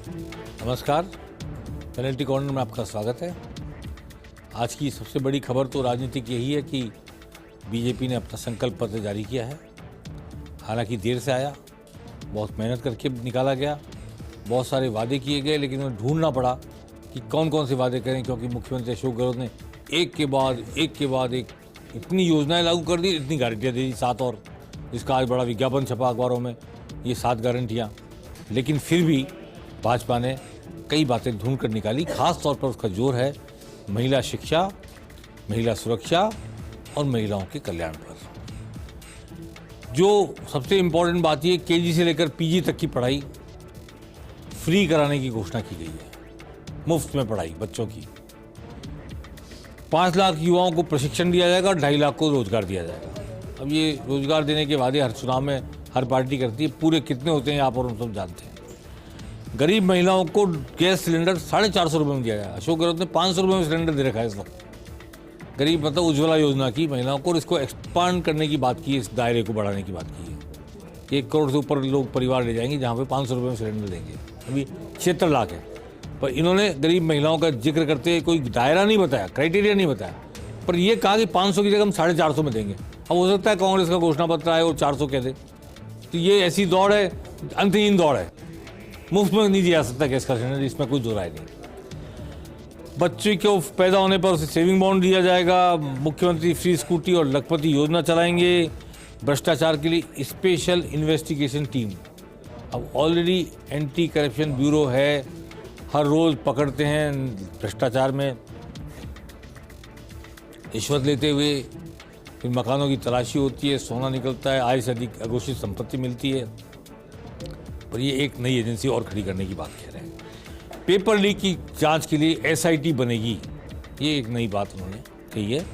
नमस्कार, penalty corner में आपका स्वागत है। आज की सबसे बड़ी खबर तो राजनीतिक यही है कि बीजेपी ने अपना संकल्प पत्र जारी किया है। हालांकि देर से आया, बहुत मेहनत करके निकाला गया, बहुत सारे वादे किए गए, लेकिन उन्हें ढूंढना पड़ा कि कौन कौन से वादे करें, क्योंकि मुख्यमंत्री अशोक गहलोत ने एक के बाद एक इतनी योजनाएं लागू कर दी, इतनी गारंटियाँ दे दी, 7 और इसका आज बड़ा विज्ञापन छपा अखबारों में, ये 7 गारंटियाँ। लेकिन फिर भी भाजपा ने कई बातें ढूंढ कर निकाली। खास तौर पर उसका जोर है महिला शिक्षा, महिला सुरक्षा और महिलाओं के कल्याण पर। जो सबसे इम्पोर्टेंट बात ये, केजी से लेकर पीजी तक की पढ़ाई फ्री कराने की घोषणा की गई है, मुफ्त में पढ़ाई बच्चों की। 5 लाख युवाओं को प्रशिक्षण दिया जाएगा और 2.5 लाख को रोजगार दिया जाएगा। अब ये रोजगार देने के वादे हर चुनाव में हर पार्टी करती है, पूरे कितने होते हैं आप और हम सब जानते हैं। गरीब महिलाओं को गैस सिलेंडर 450 रुपये में दिया जाएगा। अशोक गहलोत ने 500 रुपये में सिलेंडर दे रखा है इस वक्त। गरीब मतलब उज्ज्वला योजना की महिलाओं को, और इसको एक्सपांड करने की बात की है, इस दायरे को बढ़ाने की बात की है। 1 करोड़ से ऊपर लोग परिवार ले जाएंगे जहाँ पे 500 रुपये में सिलेंडर देंगे। अभी 76 लाख है, पर इन्होंने गरीब महिलाओं का जिक्र करते हुए कोई दायरा नहीं बताया, क्राइटेरिया नहीं बताया, पर यह कहा कि 500 की जगह हम 450 में देंगे। अब हो सकता है कांग्रेस का घोषणा पत्र आए और 400 कह दे, तो ये ऐसी दौड़ है, अंतहीन दौड़ है। मुफ्त में नहीं दिया जा सकता गैस का सिलेंडर, इसमें कोई दो राय नहीं। बच्चे को पैदा होने पर उसे सेविंग बॉन्ड दिया जाएगा। मुख्यमंत्री फ्री स्कूटी और लखपति योजना चलाएंगे। भ्रष्टाचार के लिए स्पेशल इन्वेस्टिगेशन टीम। अब ऑलरेडी एंटी करप्शन ब्यूरो है, हर रोज पकड़ते हैं भ्रष्टाचार में रिश्वत लेते हुए, फिर मकानों की तलाशी होती है, सोना निकलता है, आय से अधिक अघोषित संपत्ति मिलती है। पर ये एक नई एजेंसी और खड़ी करने की बात कह रहे हैं। पेपर लीक की जांच के लिए एसआईटी बनेगी, ये एक नई बात उन्होंने कही है।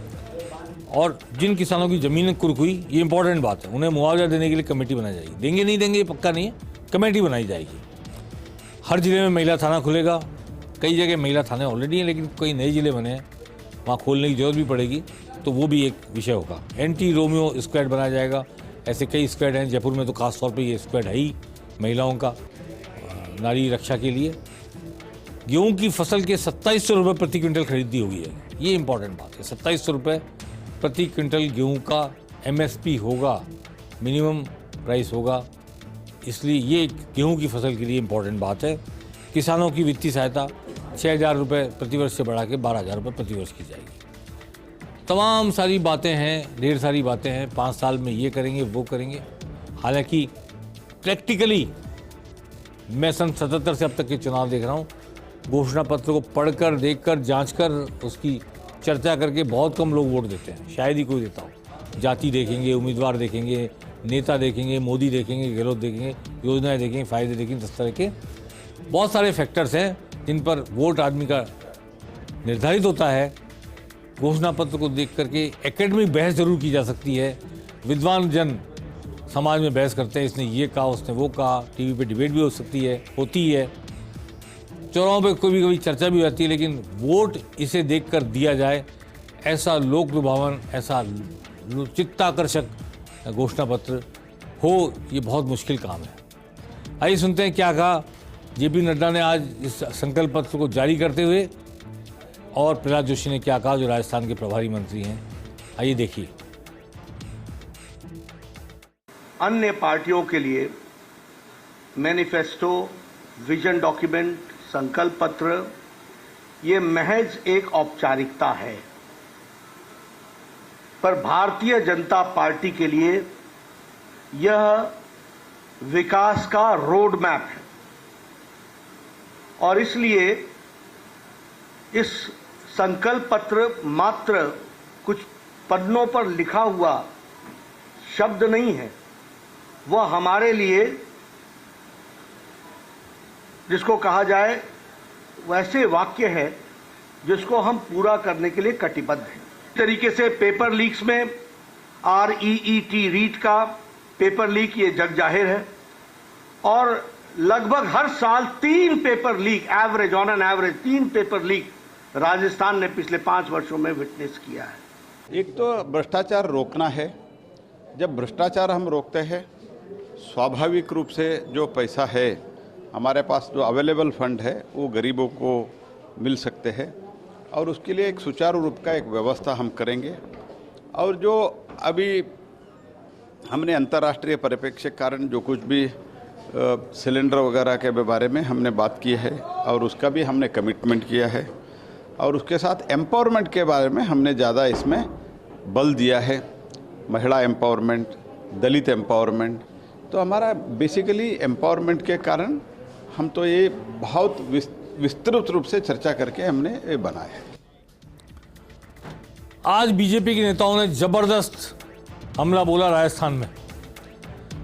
और जिन किसानों की जमीनें कुर्क हुई, ये इंपॉर्टेंट बात है, उन्हें मुआवजा देने के लिए कमेटी बनाई जाएगी। देंगे नहीं देंगे ये पक्का नहीं है, कमेटी बनाई जाएगी। हर जिले में महिला थाना खुलेगा। कई जगह महिला थाने ऑलरेडी हैं, लेकिन कई नए जिले बने हैं, वहाँ खोलने की जरूरत भी पड़ेगी, तो वो भी एक विषय होगा। एंटी रोमियो स्क्वाड बनाया जाएगा। ऐसे कई स्क्वाड हैं, जयपुर में तो खास तौर पे ये स्क्वाड है ही महिलाओं का, नारी रक्षा के लिए। गेहूं की फसल के 2700 रुपये प्रति क्विंटल खरीदी हुई है, ये इंपॉर्टेंट बात है। 2700 रुपये प्रति क्विंटल गेहूं का एमएसपी होगा, मिनिमम प्राइस होगा, इसलिए ये गेहूं की फसल के लिए इंपॉर्टेंट बात है। किसानों की वित्तीय सहायता 6000 रुपये प्रतिवर्ष से बढ़ा के 12000 रुपये प्रतिवर्ष की जाएगी। तमाम सारी बातें हैं, ढेर सारी बातें हैं। 5 साल में ये करेंगे, वो करेंगे। हालांकि प्रैक्टिकली मैं सन 77 से अब तक के चुनाव देख रहा हूँ, घोषणा पत्र को पढ़कर, देखकर, जांचकर, उसकी चर्चा करके बहुत कम लोग वोट देते हैं, शायद ही कोई देता हो। जाति देखेंगे, उम्मीदवार देखेंगे, नेता देखेंगे, मोदी देखेंगे, गहलोत देखेंगे, योजनाएं देखेंगे, फायदे देखेंगे, इस तरह के बहुत सारे फैक्टर्स हैं जिन पर वोट आदमी का निर्धारित होता है। घोषणा पत्र को देख करके एकेडमिक बहस जरूर की जा सकती है, विद्वान जन समाज में बहस करते हैं, इसने ये कहा, उसने वो कहा, टीवी पे डिबेट भी हो सकती है, होती है, चौराहों पे कभी कभी चर्चा भी होती है, लेकिन वोट इसे देखकर दिया जाए, ऐसा लोक लुभावन, ऐसा चित्ताकर्षक घोषणा पत्र हो, ये बहुत मुश्किल काम है। आइए सुनते हैं क्या कहा जेपी नड्डा ने आज इस संकल्प पत्र को जारी करते हुए, और प्रहलाद जोशी ने क्या कहा, जो राजस्थान के प्रभारी मंत्री हैं। आइए देखिए। अन्य पार्टियों के लिए मैनिफेस्टो, विजन डॉक्यूमेंट, संकल्प पत्र ये महज एक औपचारिकता है, पर भारतीय जनता पार्टी के लिए यह विकास का रोड मैप है। और इसलिए इस संकल्प पत्र मात्र कुछ पन्नों पर लिखा हुआ शब्द नहीं है, वह हमारे लिए जिसको कहा जाए वैसे वाक्य है जिसको हम पूरा करने के लिए कटिबद्ध हैं। तरीके से पेपर लीक्स में REET रीट का पेपर लीक ये जग जाहिर है, और लगभग हर साल 3 paper leak average, on an average 3 paper leak Rajasthan ने पिछले 5 वर्षों में विटनेस किया है। एक तो भ्रष्टाचार रोकना है। जब भ्रष्टाचार हम रोकते हैं, स्वाभाविक रूप से जो पैसा है हमारे पास जो अवेलेबल फंड है वो गरीबों को मिल सकते हैं और उसके लिए एक सुचारू रूप का एक व्यवस्था हम करेंगे। और जो अभी हमने अंतर्राष्ट्रीय परिप्रेक्ष्य के कारण जो कुछ भी सिलेंडर वगैरह के बारे में हमने बात की है और उसका भी हमने कमिटमेंट किया है और उसके साथ एम्पावरमेंट के बारे में हमने ज़्यादा इसमें बल दिया है। महिला एम्पावरमेंट, दलित एम्पावरमेंट, तो हमारा बेसिकली एम्पावरमेंट के कारण हम तो ये बहुत विस्तृत रूप से चर्चा करके हमने ये बनाया है। आज बीजेपी के नेताओं ने जबरदस्त हमला बोला राजस्थान में।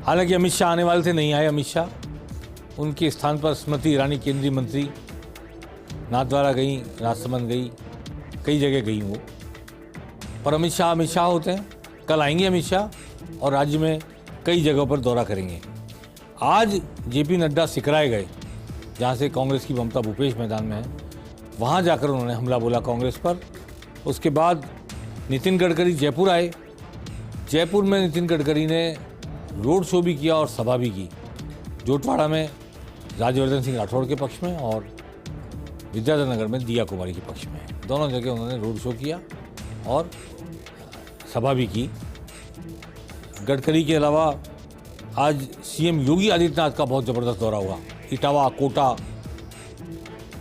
हालांकि अमित शाह आने वाले थे, नहीं आए अमित शाह। उनके स्थान पर स्मृति ईरानी केंद्रीय मंत्री नाथद्वारा गई, राजसमंद गई, कई जगह गई वो। पर अमित शाह होते हैं। कल आएंगे अमित शाह और राज्य में कई जगहों पर दौरा करेंगे। आज जेपी नड्डा सिकराए गए, जहाँ से कांग्रेस की ममता भूपेश मैदान में है, वहाँ जाकर उन्होंने हमला बोला कांग्रेस पर। उसके बाद नितिन गडकरी जयपुर आए। जयपुर में नितिन गडकरी ने रोड शो भी किया और सभा भी की। जोटवाड़ा में राज्यवर्धन सिंह राठौड़ के पक्ष में और विद्याधर नगर में दिया कुमारी के पक्ष में। दोनों जगह उन्होंने रोड शो किया और सभा भी की। गडकरी के अलावा आज सीएम योगी आदित्यनाथ का बहुत ज़बरदस्त दौरा हुआ। इटावा, कोटा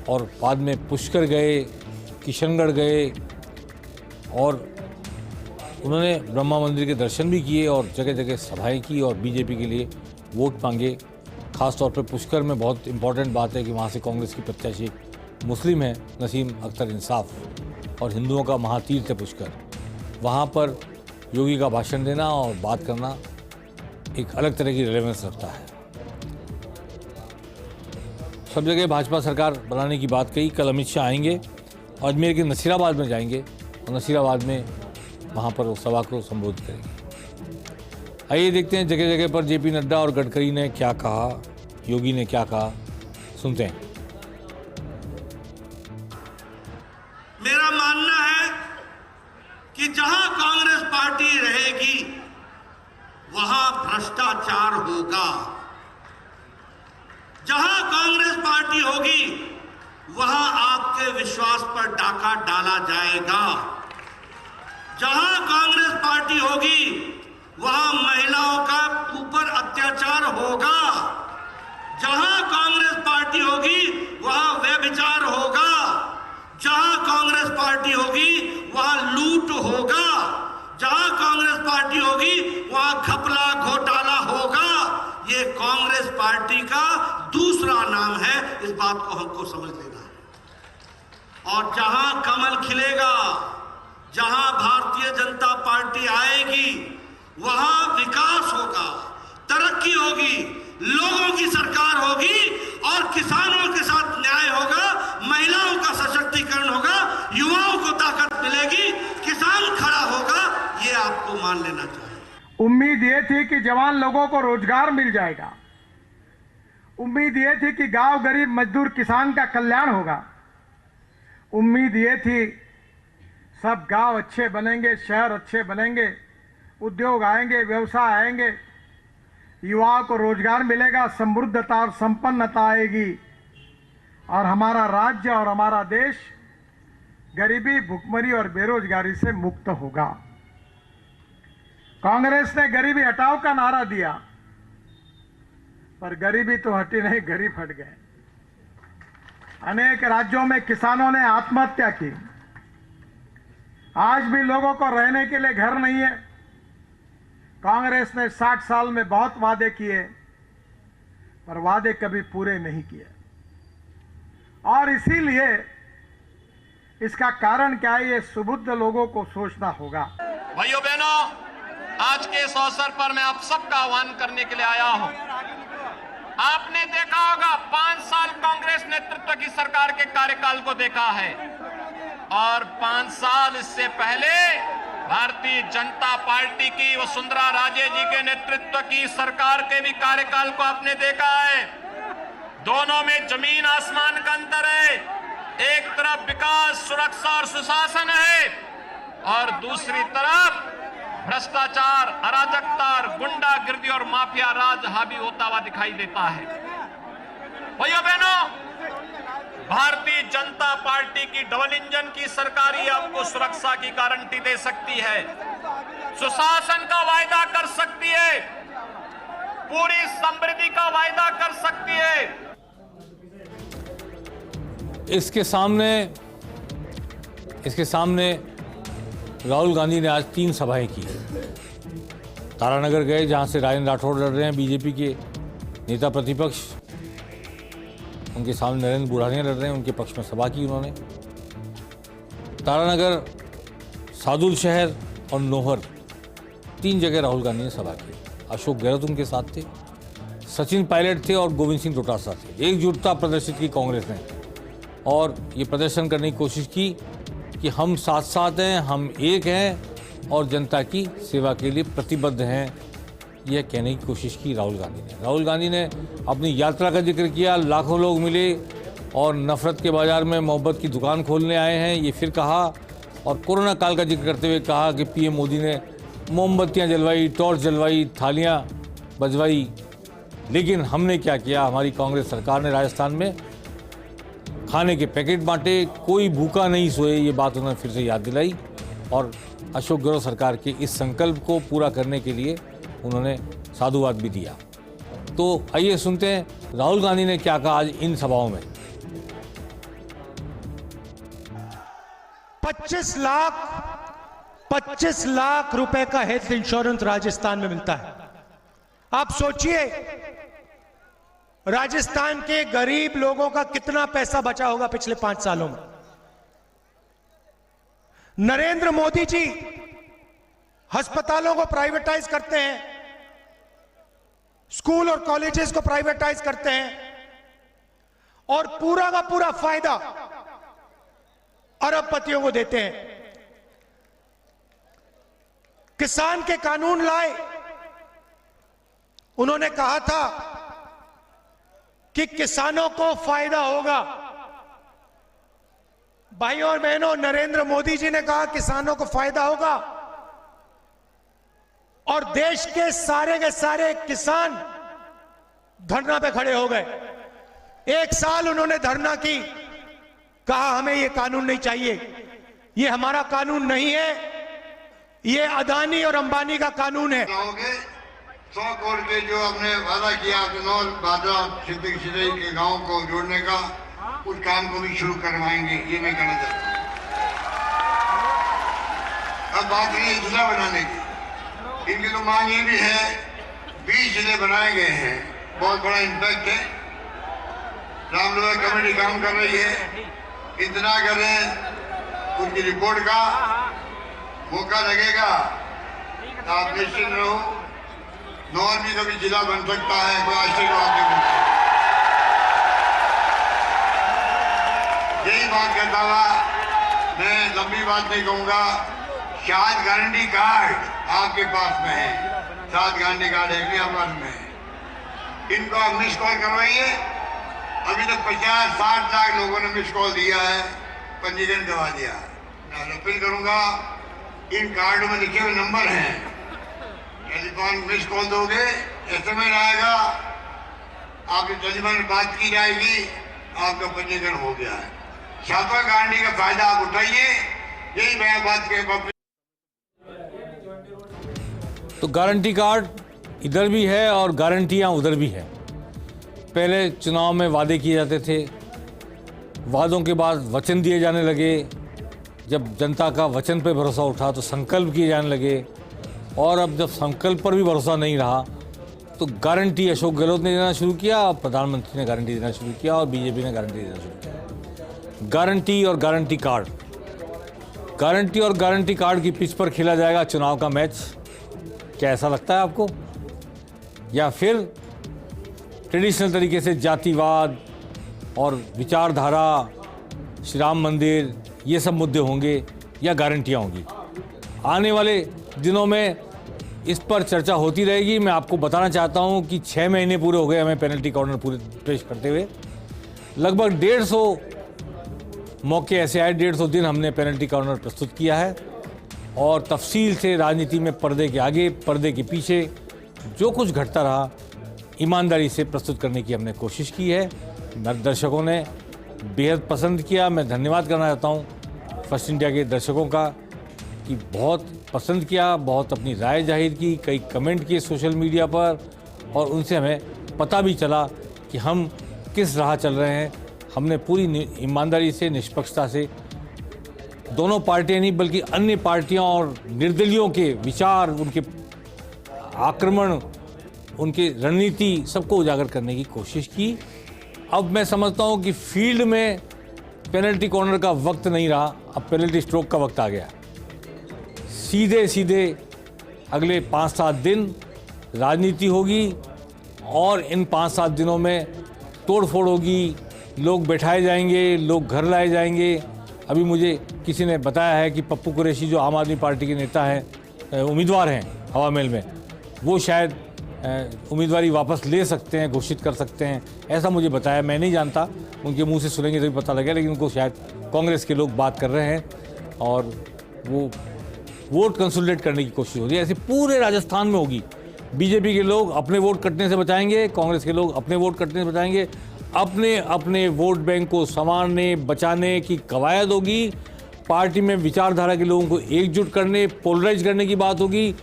और बाद में पुष्कर गए, किशनगढ़ गए और उन्होंने ब्रह्मा मंदिर के दर्शन भी किए और जगह जगह सभाएं की और बीजेपी के लिए वोट मांगे। खासतौर पर पुष्कर में बहुत इम्पॉर्टेंट बात है कि वहाँ से कांग्रेस की प्रत्याशी मुस्लिम है, नसीम अख्तर इंसाफ, और हिंदुओं का महातीर्थ है पुष्कर। वहाँ पर योगी का भाषण देना और बात करना एक अलग तरह की रेलेवेंस रखता है। सब जगह भाजपा सरकार बनाने की बात कही। कल अमित शाह आएंगे और अजमेर के नसीराबाद में जाएंगे और नसीराबाद में वहाँ पर वो सभा को संबोधित करेंगे। आइए देखते हैं जगह जगह पर जेपी नड्डा और गडकरी ने क्या कहा, योगी ने क्या कहा, सुनते हैं। मेरा मानना है कि जहां कांग्रेस पार्टी रहेगी वहां भ्रष्टाचार होगा। जहां कांग्रेस पार्टी होगी वहां आपके विश्वास पर डाका डाला जाएगा। जहां कांग्रेस पार्टी होगी वहां महिलाओं का ऊपर अत्याचार होगा। जहां कांग्रेस पार्टी होगी वहां व्यभिचार होगा। जहां कांग्रेस पार्टी होगी वहां लूट होगा। जहां कांग्रेस पार्टी होगी वहां घपला घोटाला होगा। ये कांग्रेस पार्टी का दूसरा नाम है, इस बात को हमको समझ लेना है। और जहां कमल खिलेगा, जहां भारतीय जनता पार्टी आएगी वहां विकास होगा, तरक्की होगी, लोगों की सरकार होगी और किसानों के साथ न्याय होगा, महिलाओं का सशक्तिकरण होगा, युवाओं को ताकत मिलेगी, किसान खड़ा होगा। ये आपको मान लेना चाहिए। उम्मीद ये थी कि जवान लोगों को रोजगार मिल जाएगा। उम्मीद ये थी कि गांव गरीब मजदूर किसान का कल्याण होगा। उम्मीद ये थी सब गांव अच्छे बनेंगे, शहर अच्छे बनेंगे, उद्योग आएंगे, व्यवसाय आएंगे, युवाओं को रोजगार मिलेगा, समृद्धता और संपन्नता आएगी और हमारा राज्य और हमारा देश गरीबी, भुखमरी और बेरोजगारी से मुक्त होगा। कांग्रेस ने गरीबी हटाओ का नारा दिया, पर गरीबी तो हटी नहीं, गरीब हट गए। अनेक राज्यों में किसानों ने आत्महत्या की। आज भी लोगों को रहने के लिए घर नहीं है। कांग्रेस ने 60 साल में बहुत वादे किए, पर वादे कभी पूरे नहीं किए। और इसीलिए इसका कारण क्या है, ये सुबुद्ध लोगों को सोचना होगा। भाइयों बहनों, आज के इस अवसर पर मैं आप सबका आह्वान करने के लिए आया हूं। आपने देखा होगा 5 साल कांग्रेस नेतृत्व की सरकार के कार्यकाल को देखा है और 5 साल इससे पहले भारतीय जनता पार्टी की वसुंधरा राजे जी के नेतृत्व की सरकार के भी कार्यकाल को आपने देखा है। दोनों में जमीन आसमान का अंतर है। एक तरफ विकास, सुरक्षा और सुशासन है और दूसरी तरफ भ्रष्टाचार, अराजकता, गुंडागिर्दी और माफिया राज हावी होता हुआ दिखाई देता है। भाइयों बहनों, भारतीय जनता पार्टी की डबल इंजन की सरकार ही आपको सुरक्षा की गारंटी दे सकती है, सुशासन का वायदा कर सकती है, पूरी समृद्धि का वायदा कर सकती है। इसके सामने राहुल गांधी ने आज 3 सभाएं की। तारानगर गए, जहां से राजेंद्र राठौड़ लड़ रहे हैं, बीजेपी के नेता प्रतिपक्ष, उनके सामने नरेंद्र बुढ़ानिया लड़ रहे हैं, उनके पक्ष में सभा की उन्होंने। तारानगर, सादुल शहर और नोहर, 3 जगह राहुल गांधी ने सभा की। अशोक गहलोत उनके साथ थे, सचिन पायलट थे और गोविंद सिंह डोटासरा थे। एकजुटता प्रदर्शित की कांग्रेस ने और ये प्रदर्शन करने की कोशिश की कि हम साथ साथ हैं, हम एक हैं और जनता की सेवा के लिए प्रतिबद्ध हैं, यह कहने की कोशिश की राहुल गांधी ने। राहुल गांधी ने अपनी यात्रा का जिक्र किया, लाखों लोग मिले और नफरत के बाजार में मोहब्बत की दुकान खोलने आए हैं, ये फिर कहा। और कोरोना काल का जिक्र करते हुए कहा कि पीएम मोदी ने मोमबत्तियां जलवाई, टॉर्च जलवाई, थालियां बजवाई, लेकिन हमने क्या किया, हमारी कांग्रेस सरकार ने राजस्थान में खाने के पैकेट बांटे, कोई भूखा नहीं सोए, ये बात उन्होंने फिर से याद दिलाई। और अशोक गहलोत सरकार के इस संकल्प को पूरा करने के लिए उन्होंने साधुवाद भी दिया। तो आइए सुनते हैं राहुल गांधी ने क्या कहा आज इन सभाओं में। 25 लाख रुपए का हेल्थ इंश्योरेंस राजस्थान में मिलता है। आप सोचिए राजस्थान के गरीब लोगों का कितना पैसा बचा होगा पिछले 5 सालों में। नरेंद्र मोदी जी अस्पतालों को प्राइवेटाइज करते हैं, स्कूल और कॉलेजेस को प्राइवेटाइज करते हैं और पूरा का पूरा फायदा अरबपतियों को देते हैं। किसान के कानून लाए, उन्होंने कहा था कि किसानों को फायदा होगा। भाइयों और बहनों, नरेंद्र मोदी जी ने कहा किसानों को फायदा होगा और देश के सारे किसान धरना पे खड़े हो गए। 1 साल उन्होंने धरना की, कहा हमें ये कानून नहीं चाहिए, ये हमारा कानून नहीं है, ये अदानी और अंबानी का कानून है। 100 करोड़ के जो हमने वादा किया नौर बादरा सिद्धई के गांव को जोड़ने का, उस काम को भी शुरू करवाएंगे, ये मैं कहना चाहता हूँ। अब बात रही जिला बनाने की, इनकी तो मांग ये भी है, 20 जिले बनाए गए हैं, बहुत बड़ा इम्पैक्ट है। रामलोहा कमेटी काम कर रही है, इतना करें उनकी रिपोर्ट का मौका लगेगा, आप निश्चित रहो, नौर भी कभी जिला बन सकता है, कोई आशीर्वाद नहीं। यही बात करता हुआ मैं लंबी बात नहीं कहूंगा। शायद गारंटी कार्ड आपके पास में है, 7 गारंटी कार्ड है हमारे में, इनको आप मिस कॉल करवाइए। अभी तक 50-60 लाख लोगों ने मिस कॉल दिया है, पंजीकरण करवा दिया। मैं अपील करूंगा, इन कार्डों में लिखे हुए नंबर हैं, टेलीफोन मिस कॉल दोगे, एसएमएस आएगा, आपकी टेलीफोन में बात की जाएगी, आपका पंजीकरण हो गया है। 7वां गारंटी का फायदा आप उठाइए, यही मैं बात के। तो गारंटी कार्ड इधर भी है और गारंटियां उधर भी है। पहले चुनाव में वादे किए जाते थे, वादों के बाद वचन दिए जाने लगे, जब जनता का वचन पे भरोसा उठा तो संकल्प किए जाने लगे, और अब जब संकल्प पर भी भरोसा नहीं रहा तो गारंटी अशोक गहलोत ने देना शुरू किया, प्रधानमंत्री ने गारंटी देना शुरू किया और बीजेपी ने गारंटी देना शुरू किया। गारंटी और गारंटी कार्ड, गारंटी और गारंटी कार्ड की पिच पर खेला जाएगा चुनाव का मैच। क्या ऐसा लगता है आपको? या फिर ट्रेडिशनल तरीके से जातिवाद और विचारधारा, श्री राम मंदिर, ये सब मुद्दे होंगे या गारंटियां होंगी? आने वाले दिनों में इस पर चर्चा होती रहेगी। मैं आपको बताना चाहता हूं कि 6 महीने पूरे हो गए हमें पेनल्टी कॉर्नर पूरे पेश करते हुए। लगभग 150 मौके ऐसे आए, 150 दिन हमने पेनल्टी कॉर्नर प्रस्तुत किया है और तफसील से राजनीति में पर्दे के आगे, पर्दे के पीछे जो कुछ घटता रहा, ईमानदारी से प्रस्तुत करने की हमने कोशिश की है। दर्शकों ने बेहद पसंद किया। मैं धन्यवाद करना चाहता हूँ फर्स्ट इंडिया के दर्शकों का कि बहुत पसंद किया, बहुत अपनी राय जाहिर की, कई कमेंट किए सोशल मीडिया पर, और उनसे हमें पता भी चला कि हम किस राह चल रहे हैं। हमने पूरी ईमानदारी से, निष्पक्षता से दोनों पार्टियां नहीं बल्कि अन्य पार्टियों और निर्दलियों के विचार, उनके आक्रमण, उनकी रणनीति सबको उजागर करने की कोशिश की। अब मैं समझता हूं कि फील्ड में पेनल्टी कॉर्नर का वक्त नहीं रहा, अब पेनल्टी स्ट्रोक का वक्त आ गया। सीधे सीधे अगले 5-7 दिन राजनीति होगी और इन 5-7 दिनों में तोड़फोड़ होगी, लोग बैठाए जाएंगे, लोग घर लाए जाएंगे। अभी मुझे किसी ने बताया है कि पप्पू कुरैशी जो आम आदमी पार्टी के नेता हैं, उम्मीदवार हैं हवा महल में, वो शायद उम्मीदवारी वापस ले सकते हैं, घोषित कर सकते हैं, ऐसा मुझे बताया। मैं नहीं जानता, उनके मुंह से सुनेंगे तभी पता लगेगा, लेकिन उनको शायद कांग्रेस के लोग बात कर रहे हैं और वो वोट कंसोलिडेट करने की कोशिश हो रही है। ऐसे पूरे राजस्थान में होगी। बीजेपी के लोग अपने वोट कटने से बचाएंगे, कांग्रेस के लोग अपने वोट कटने से बचाएंगे। अपने अपने वोट बैंक को संवारने, बचाने की कवायद होगी। पार्टी में विचारधारा के लोगों को एकजुट करने, पोलराइज करने की बात होगी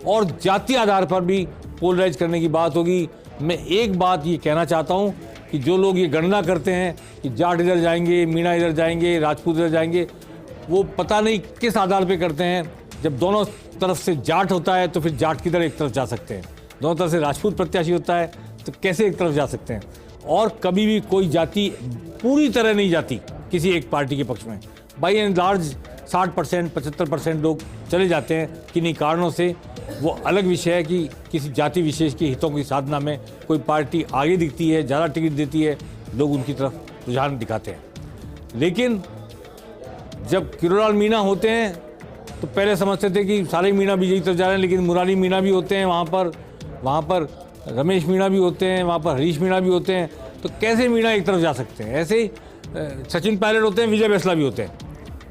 और जातीय आधार पर भी पोलराइज करने की बात होगी। मैं एक बात ये कहना चाहता हूँ कि जो लोग ये गणना करते हैं कि जाट इधर जाएंगे, मीणा इधर जाएंगे, राजपूत इधर जाएंगे, वो पता नहीं किस आधार पे करते हैं। जब दोनों तरफ से जाट होता है तो फिर जाट किधर एक तरफ जा सकते हैं, दोनों तरफ से राजपूत प्रत्याशी होता है तो कैसे एक तरफ जा सकते हैं। और कभी भी कोई जाति पूरी तरह नहीं जाती किसी एक पार्टी के पक्ष में। बाई एंड लार्ज 60%, 75% लोग चले जाते हैं किन्हीं कारणों से। वो अलग विषय है कि किसी जाति विशेष के हितों की साधना में कोई पार्टी आगे दिखती है, ज़्यादा टिकट देती है, लोग उनकी तरफ रुझान दिखाते हैं। लेकिन जब किरोड़लाल मीणा होते हैं तो पहले समझते थे कि सारे मीणा बीजेपी तरफ जा रहे हैं, लेकिन मुरारी मीणा भी होते हैं वहाँ पर रमेश मीणा भी होते हैं, वहाँ पर हरीश मीणा भी होते हैं, तो कैसे मीणा एक तरफ जा सकते हैं। ऐसे ही सचिन पायलट होते हैं, विजय बैसला भी होते हैं,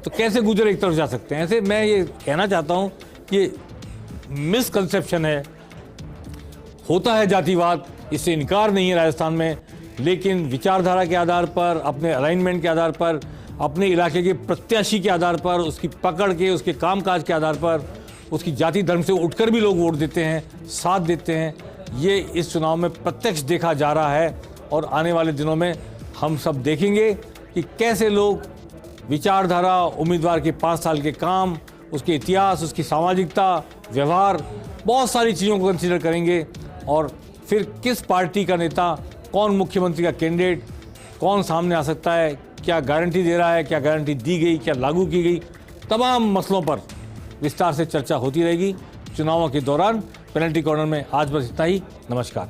तो कैसे गुजर एक तरफ जा सकते हैं। ऐसे मैं ये कहना चाहता हूँ कि मिसकंसेप्शन है, होता है जातिवाद, इससे इनकार नहीं है राजस्थान में, लेकिन विचारधारा के आधार पर, अपने अलाइनमेंट के आधार पर, अपने इलाके के प्रत्याशी के आधार पर, उसकी पकड़ के, उसके कामकाज के आधार पर, उसकी जाति धर्म से उठकर भी लोग वोट देते हैं, साथ देते हैं। ये इस चुनाव में प्रत्यक्ष देखा जा रहा है और आने वाले दिनों में हम सब देखेंगे कि कैसे लोग विचारधारा, उम्मीदवार के 5 साल के काम, उसके इतिहास, उसकी सामाजिकता, व्यवहार, बहुत सारी चीज़ों को कंसीडर करेंगे और फिर किस पार्टी का नेता, कौन मुख्यमंत्री का कैंडिडेट, कौन सामने आ सकता है, क्या गारंटी दे रहा है, क्या गारंटी दी गई, क्या लागू की गई, तमाम मसलों पर विस्तार से चर्चा होती रहेगी चुनावों के दौरान। पेनल्टी कॉर्नर में आज बस इतना ही। नमस्कार।